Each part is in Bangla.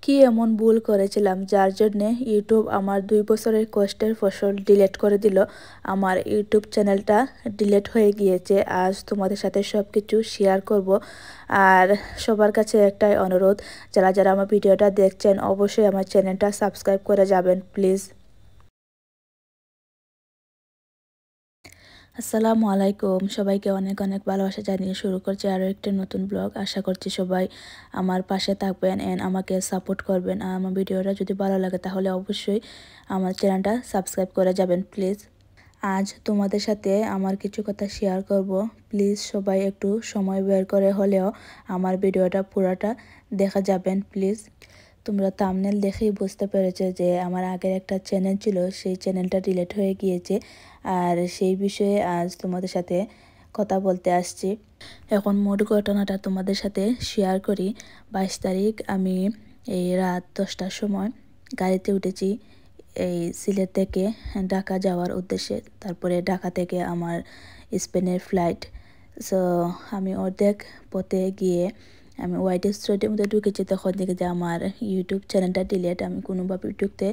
কি এমন ভুল করেছিলাম যার জন্যে ইউটিউব আমার 2 বছরের কষ্টের ফসল ডিলিট করে দিল। আমার ইউটিউব চ্যানেলটা ডিলিট হয়ে গিয়েছে। আজ তোমাদের সাথে সব কিছু শেয়ার করব। আর সবার কাছে একটাই অনুরোধ, যারা যারা আমার ভিডিওটা দেখছেন অবশ্যই আমার চ্যানেলটা সাবস্ক্রাইব করে যাবেন প্লিজ। আসসালামু আলাইকুম, সবাইকে অনেক অনেক ভালোবাসা জানিয়ে শুরু করছি আরও একটি নতুন ব্লগ। আশা করছি সবাই আমার পাশে থাকবেন এন্ড আমাকে সাপোর্ট করবেন। আর আমার ভিডিওটা যদি ভালো লাগে তাহলে অবশ্যই আমার চ্যানেলটা সাবস্ক্রাইব করে যাবেন প্লিজ। আজ তোমাদের সাথে আমার কিছু কথা শেয়ার করব। প্লিজ সবাই একটু সময় বের করে হলেও আমার ভিডিওটা পুরোটা দেখা যাবেন প্লিজ। তোমরা থাম্বনেল দেখেই বুঝতে পেরেছো যে আমার আগের একটা চ্যানেল ছিল, সেই চ্যানেলটা ডিলিট হয়ে গিয়েছে। আর সেই বিষয়ে আজ তোমাদের সাথে কথা বলতে আসছি। এখন মোট ঘটনাটা তোমাদের সাথে শেয়ার করি। 22 তারিখ আমি এই রাত 10টার সময় গাড়িতে উঠেছি এই সিলেট থেকে ঢাকা যাওয়ার উদ্দেশ্যে। তারপরে ঢাকা থেকে আমার স্পেনের ফ্লাইট। সো আমি অর্ধেক পথে গিয়ে আমি ওয়াইট স্ট্রিটের মধ্যে ঢুকেছি, তখন দেখি যে আমার ইউটিউব চ্যানেলটা ডিলিট। আমি কোনোভাবে ঢুকতে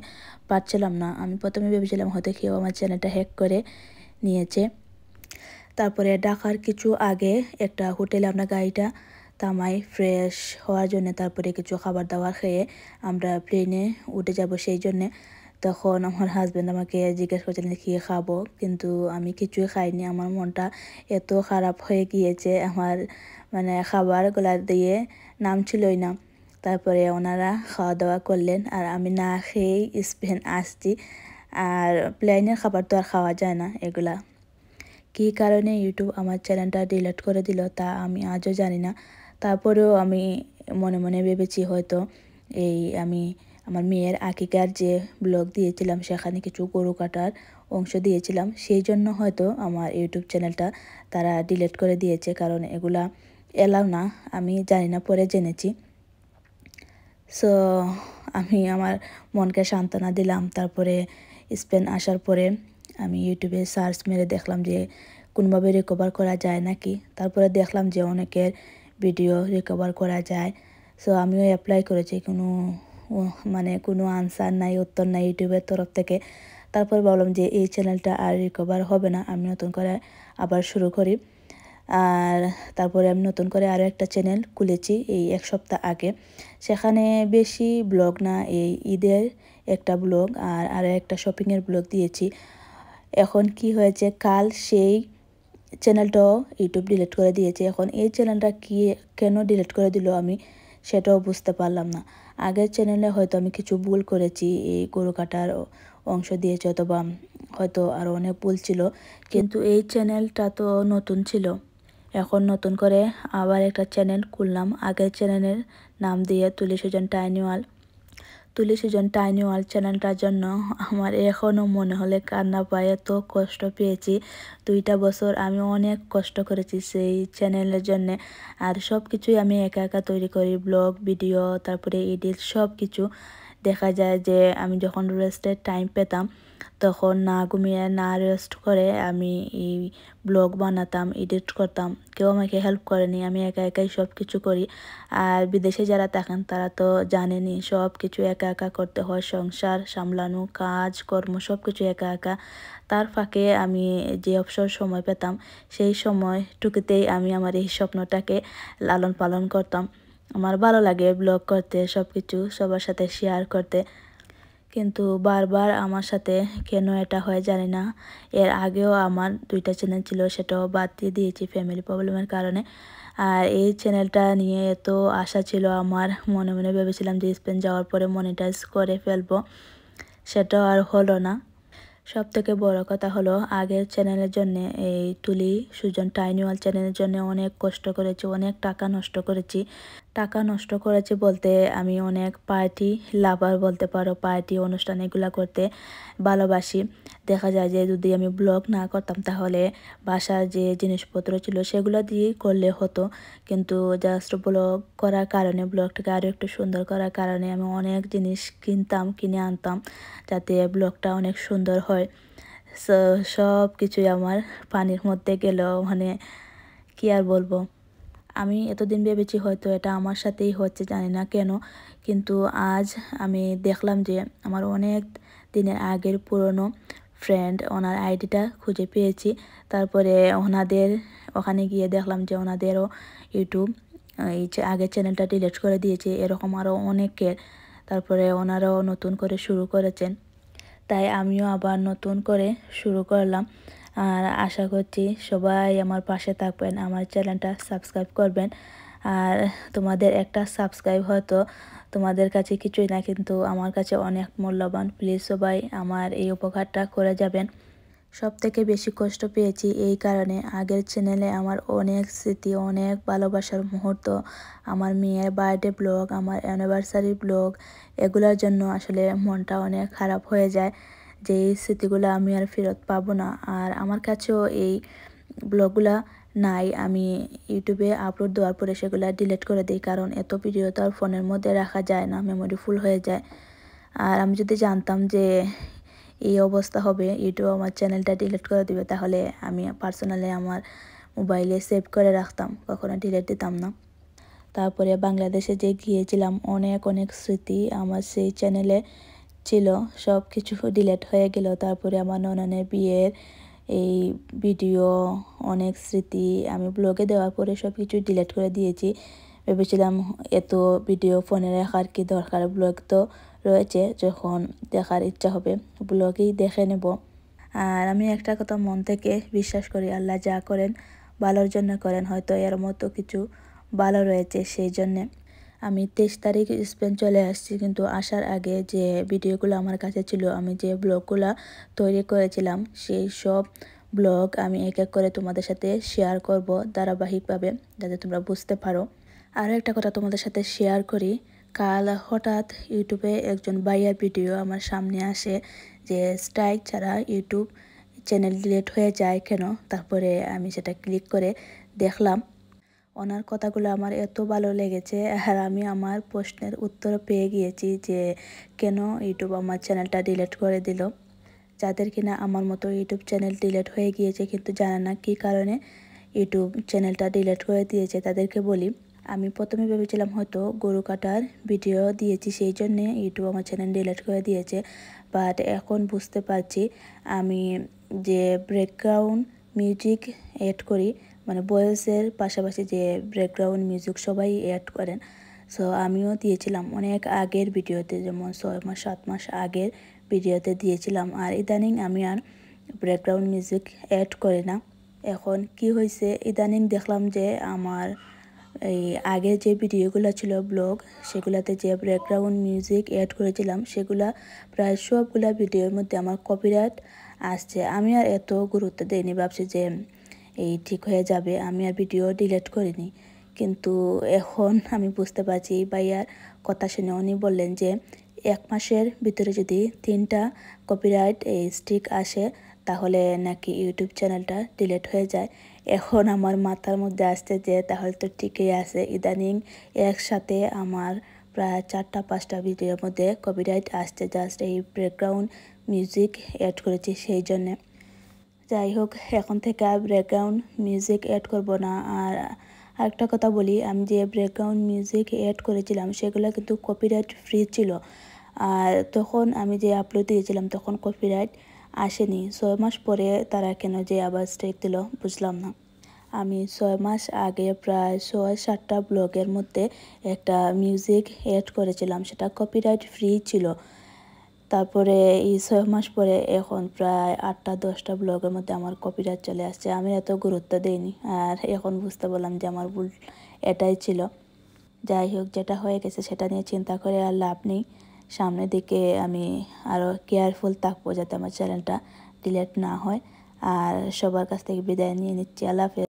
পারছিলাম না। আমি প্রথমে ভেবেছিলাম হয়তো কেউ আমার চ্যানেলটা হ্যাক করে নিয়েছে। তারপরে ঢাকার কিছু আগে একটা হোটেলে আমরা গাড়িটা থামাই ফ্রেশ হওয়ার জন্য। তারপরে কিছু খাবার দাবার খেয়ে আমরা প্লেনে উঠে যাব সেই জন্যে। তখন আমার হাজব্যান্ড আমাকে জিজ্ঞেস করছিলেন কী খাবো, কিন্তু আমি কিছুই খাইনি। আমার মনটা এত খারাপ হয়ে গিয়েছে, আমার মানে খাবার গলা দিয়ে নামছিলই না। তারপরে ওনারা খাওয়া দাওয়া করলেন আর আমি না খেয়েই স্পেন আসছি। আর প্লেনের খাবার তো আর খাওয়া যায় না। এগুলা কী কারণে ইউটিউব আমার চ্যানেলটা ডিলিট করে দিল তা আমি আজও জানি না। তারপরেও আমি মনে মনে ভেবেছি হয়তো আমি আমার মেয়ের আকিকার যে ব্লগ দিয়েছিলাম সেখানে কিছু গরু কাটার অংশ দিয়েছিলাম, সেই জন্য হয়তো আমার ইউটিউব চ্যানেলটা তারা ডিলিট করে দিয়েছে, কারণ এগুলা এলাও না। আমি জানি না, পরে জেনেছি। সো আমি আমার মনকে সান্ত্বনা দিলাম। তারপরে স্পেন আসার পরে আমি ইউটিউবে সার্চ মেরে দেখলাম যে কোনোভাবে রিকভার করা যায় নাকি। তারপরে দেখলাম যে অনেকের ভিডিও রিকভার করা যায়। সো আমিও অ্যাপ্লাই করেছি, কোনো আনসার নাই, উত্তর নাই ইউটিউবের তরফ থেকে। তারপর ভাবলাম যে এই চ্যানেলটা আর রিকভার হবে না, আমি নতুন করে আবার শুরু করি। আর তারপরে আমি নতুন করে আরও একটা চ্যানেল খুলেছি এই 1 সপ্তাহ আগে। সেখানে বেশি ব্লগ না, এই ঈদের একটা ব্লগ আর আরও একটা শপিংয়ের ব্লগ দিয়েছি। এখন কি হয়েছে, কাল সেই চ্যানেলটাও ইউটিউব ডিলিট করে দিয়েছে। এখন এই চ্যানেলটা কেন ডিলিট করে দিল আমি সেটাও বুঝতে পারলাম না। আগের চ্যানেলে হয়তো আমি কিছু ভুল করেছি, এই গরু কাটার অংশ দিয়েছে, অথবা হয়তো আরও অনেক ভুল ছিল, কিন্তু এই চ্যানেলটা তো নতুন ছিল। এখন নতুন করে আবার একটা চ্যানেল খুললাম আগের চ্যানেলের নাম দিয়ে, তুলি সুজন টাইনি ওয়ার্ল্ড চ্যানেলটার জন্য আমার এখনও মনে হলে কান্না পায়। এত কষ্ট পেয়েছি, 2টা বছর আমি অনেক কষ্ট করেছি সেই চ্যানেলের জন্যে। আর সব কিছুই আমি একা একা তৈরি করি, ব্লগ ভিডিও তারপরে এডিট সব কিছু। দেখা যায় যে আমি যখন রেস্টের টাইম পেতাম তখন না ঘুমিয়ে না রেস্ট করে আমি এই ব্লগ বানাতাম, এডিট করতাম। কেউ আমাকে হেল্প করেনি, আমি একা একাই সব কিছু করি। আর বিদেশে যারা থাকেন তারা তো জানেনই, সব কিছু একা একা করতে হয়, সংসার সামলানো, কাজ কর্ম সব কিছু একা একা। তার ফাঁকে আমি যে অবসর সময় পেতাম সেই সময়টুকুতেই আমি আমার এই স্বপ্নটাকে লালন পালন করতাম। আমার ভালো লাগে ব্লগ করতে, সব কিছু সবার সাথে শেয়ার করতে, কিন্তু বারবার আমার সাথে কেন এটা হয় জানি না। এর আগেও আমার 2টা চ্যানেল ছিল, সেটাও বাদ দিয়ে দিয়েছি ফ্যামিলি প্রবলেমের কারণে। আর এই চ্যানেলটা নিয়ে এত আশা ছিল আমার, মনে মনে ভেবেছিলাম যে স্পেন যাওয়ার পরে মনিটাইজ করে ফেলবো, সেটাও আর হলো না। সব থেকে বড় কথা হলো আগের চ্যানেলের জন্য, এই তুলি সুজন টাইনি ওয়ার্ল্ড চ্যানেলের জন্য অনেক কষ্ট করেছি, অনেক টাকা নষ্ট করেছি। টাকা নষ্ট করেছি বলতে আমি অনেক পার্টি লাভার বলতে পারো, পার্টি অনুষ্ঠান এগুলা করতে ভালোবাসি। দেখা যায় যে যদি আমি ব্লগ না করতাম তাহলে বাসার যে জিনিসপত্র ছিল সেগুলো দিয়ে করলে হতো, কিন্তু জাস্ট ব্লগ করার কারণে, ব্লগটাকে আরও একটু সুন্দর করার কারণে আমি অনেক জিনিস কিনে আনতাম যাতে ব্লগটা অনেক সুন্দর হয়। সব কিছুই আমার পানির মধ্যে গেল, কি আর বলবো। আমি এতদিন ভেবেছি হয়তো এটা আমার সাথেই হচ্ছে, জানি না কেন, কিন্তু আজ আমি দেখলাম যে আমার অনেক দিনের আগের পুরনো ফ্রেন্ড ওনার আইডিটা খুঁজে পেয়েছি। তারপরে ওনাদের ওখানে গিয়ে দেখলাম যে ওনাদেরও ইউটিউব এই যে আগের চ্যানেলটা ডিলিট করে দিয়েছে, এরকম আরও অনেকের। তারপরে ওনারাও নতুন করে শুরু করেছেন, তাই আমিও আবার নতুন করে শুরু করলাম। আর আশা করছি সবাই আমার পাশে থাকবেন, আমার চ্যানেলটা সাবস্ক্রাইব করবেন। আর তোমাদের একটা সাবস্ক্রাইব হয়তো তোমাদের কাছে কিছুই না, কিন্তু আমার কাছে অনেক মূল্যবান। প্লিজ সবাই আমার এই উপকারটা করে যাবেন। সবথেকে বেশি কষ্ট পেয়েছি এই কারণে, আগের চ্যানেলে আমার অনেক স্মৃতি, অনেক ভালোবাসার মুহূর্ত, আমার মেয়ের বার্থডে ব্লগ, আমার অ্যানিভার্সারি ব্লগ, এগুলোর জন্য আসলে মনটা অনেক খারাপ হয়ে যায় যে এই স্মৃতিগুলো আমি আর ফেরত পাবো না। আর আমার কাছেও এই ব্লগগুলা নাই, আমি ইউটিউবে আপলোড দেওয়ার পরে সেগুলো ডিলিট করে দিই, কারণ এত ভিডিও তো আর ফোনের মধ্যে রাখা যায় না, মেমোরি ফুল হয়ে যায়। আর আমি যদি জানতাম যে এই অবস্থা হবে, ইউটিউব আমার চ্যানেলটা ডিলিট করে দিবে, তাহলে আমি পার্সোনালি আমার মোবাইলে সেভ করে রাখতাম, কখনো ডিলিট দিতাম না। তারপরে বাংলাদেশে যে গিয়েছিলাম, অনেক অনেক স্মৃতি আমার সেই চ্যানেলে ছিল, সব কিছু ডিলিট হয়ে গেল। তারপরে আমার ননদের বিয়ের এই ভিডিও, অনেক স্মৃতি আমি ব্লগে দেওয়ার পরে সব কিছু ডিলিট করে দিয়েছি। ভেবেছিলাম এত ভিডিও ফোনে রাখার কি দরকার, ব্লগ তো রয়েছে, যখন দেখার ইচ্ছা হবে ব্লগেই দেখে নেব। আর আমি একটা কথা মন থেকে বিশ্বাস করি, আল্লাহ যা করেন ভালোর জন্য করেন, হয়তো এর মতো কিছু ভালো রয়েছে সেই জন্যে। আমি 23 তারিখ স্পেন চলে আসছি, কিন্তু আসার আগে যে ভিডিওগুলো আমার কাছে ছিল, আমি যে ব্লগগুলো তৈরি করেছিলাম, সেই সব ব্লগ আমি এক এক করে তোমাদের সাথে শেয়ার করব ধারাবাহিকভাবে, যাতে তোমরা বুঝতে পারো। আরও একটা কথা তোমাদের সাথে শেয়ার করি, কাল হঠাৎ ইউটিউবে একজন ভাইয়ার ভিডিও আমার সামনে আসে যে স্ট্রাইক ছাড়া ইউটিউব চ্যানেল ডিলিট হয়ে যায় কেন। তারপরে আমি সেটা ক্লিক করে দেখলাম, ওনার কথাগুলো আমার এত ভালো লেগেছে। আর আমি আমার প্রশ্নের উত্তর পেয়ে গিয়েছি যে কেন ইউটিউব আমার চ্যানেলটা ডিলিট করে দিল। যাদের কিনা আমার মতো ইউটিউব চ্যানেল ডিলিট হয়ে গিয়েছে কিন্তু জানে না কী কারণে ইউটিউব চ্যানেলটা ডিলিট করে দিয়েছে, তাদেরকে বলি, আমি প্রথমে ভেবেছিলাম হয়তো গরু কাটার ভিডিও দিয়েছি সেই জন্যে ইউটিউব আমার চ্যানেল ডিলিট করে দিয়েছে। বাট এখন বুঝতে পারছি, আমি যে ব্যাকগ্রাউন্ড মিউজিক অ্যাড করি, মানে ভয়েসের পাশাপাশি যে ব্যাকগ্রাউন্ড মিউজিক সবাই অ্যাড করেন, সো আমিও দিয়েছিলাম অনেক আগের ভিডিওতে, যেমন 6 মাস 7 মাস আগের ভিডিওতে দিয়েছিলাম। আর ইদানিং আমি আর ব্যাকগ্রাউন্ড মিউজিক অ্যাড করি না। এখন কি হয়েছে, ইদানিং দেখলাম যে আমার এই আগের যে ভিডিওগুলো ছিল ব্লগ, সেগুলাতে যে ব্যাকগ্রাউন্ড মিউজিক অ্যাড করেছিলাম, সেগুলা প্রায় সবগুলা ভিডিওর মধ্যে আমার কপিরাইট আসছে। আমি আর এত গুরুত্ব দিইনি, ভাবছি যে এই ঠিক হয়ে যাবে, আমি আর ভিডিও ডিলিট করিনি। কিন্তু এখন আমি বুঝতে পারছি, এই ভাইয়ার কথা শুনে উনি বললেন যে 1 মাসের ভিতরে যদি 3টা কপিরাইট এই স্ট্রিক আসে, তাহলে নাকি ইউটিউব চ্যানেলটা ডিলিট হয়ে যায়। এখন আমার মাথার মধ্যে আসছে যে তাহলে তো ঠিকই আছে, ইদানিং একসাথে আমার প্রায় 4টা 5টা ভিডিওর মধ্যে কপিরাইট আসছে, জাস্ট এই ব্যাকগ্রাউন্ড মিউজিক অ্যাড করেছি সেই জন্যে। যাই হোক, এখন থেকে আর ব্যাকগ্রাউন্ড মিউজিক অ্যাড করব না। আর আরেকটা কথা বলি, আমি যে ব্যাকগ্রাউন্ড মিউজিক অ্যাড করেছিলাম সেগুলো কিন্তু কপিরাইট ফ্রি ছিল। আর তখন আমি যে আপলোড দিয়েছিলাম তখন কপিরাইট আসেনি। 6 মাস পরে তারা কেন যে আবার স্ট্রাইক দিল বুঝলাম না। আমি 6 মাস আগে প্রায় 6-7টা ব্লগের মধ্যে একটা মিউজিক অ্যাড করেছিলাম, সেটা কপিরাইট ফ্রি ছিল। তারপরে এই 6 মাস পরে এখন প্রায় 8টা 10টা ব্লগের মধ্যে আমার কপিরাইট চলে আসছে। আমি এত গুরুত্ব দিইনি, আর এখন বুঝতে পারলাম যে আমার ভুল এটাই ছিল। যাই হোক, যেটা হয়ে গেছে সেটা নিয়ে চিন্তা করে আর লাভ নেই। সামনের দিকে আমি আরও কেয়ারফুল থাকবো যাতে আমার চ্যানেলটা ডিলিট না হয়। আর সবার কাছ থেকে বিদায় নিয়ে নিচ্ছি, আল্লাহ হাফেজ।